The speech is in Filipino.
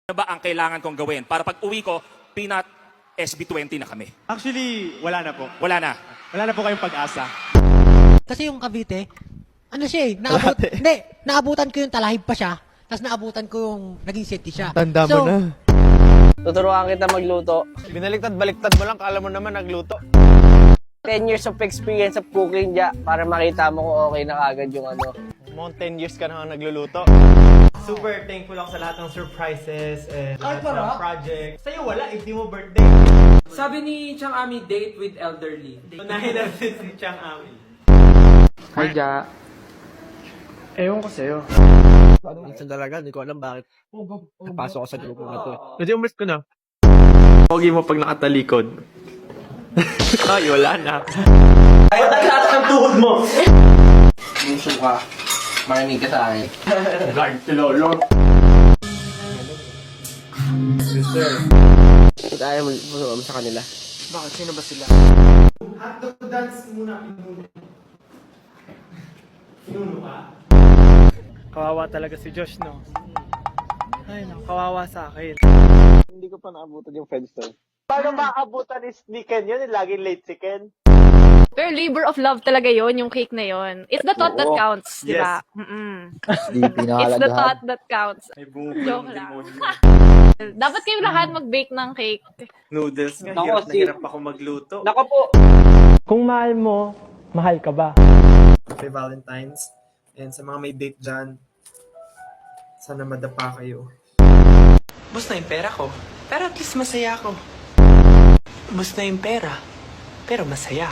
Ano ba ang kailangan kong gawin para pag uwi ko, peanut SB20 na kami? Actually, wala na po. Wala na. Wala na po kayong pag-asa. Kasi yung Cavite, ano siya eh, naabutan ko yung talahib pa siya, tapos naabutan ko yung naging city siya. Tanda mo na. Tuturuan kita magluto. Binaliktad-baliktad mo lang, kala mo naman nagluto. 10 years of experience of cooking dya para makita mo kung okay na kagad yung ano. More 10 years ka na nagluluto. Super thankful ako sa lahat ng surprises and lahat ng projects. Sa'yo wala, if di mo birthday. Sabi ni Chang Ami, date with elderly. Unahin natin si Chang Ami. Hi, Ja. Ewan ko sa'yo. Minsan talaga, hindi ko alam bakit napasok ako sa grupo na to. Kasi umalis ko na. Pogi mo pag nakatalikod. Ay, wala na. Ay, taas ang tuhod mo! Muso ka. Marinig ka sa akin. Guard si Lolo. Kung ayaw mo sa kanila. Bakit? Sino ba sila? Hotdog dance muna. Pinuno ka? Kawawa talaga si Josh, no? Ay, no, kawawa sa akin. Hindi ko pa naabutan yung Friendster. Paano maabutan ni Ken yun? Laging late si Ken. Pero labor of love talaga yon yung cake na yon. It's the thought that counts, di ba? It's the thought that counts. May bungo Joke lang. Dapat kayong lahat mag-bake ng cake. Noodles nga, Nako, hirap na hirap ako magluto. Nako po! Kung mahal mo, mahal ka ba? Happy Valentine's. And sa mga may date dyan, sana madapa kayo. Bus na yung pera ko, pero at least masaya ako. Bus na yung pera, pero masaya.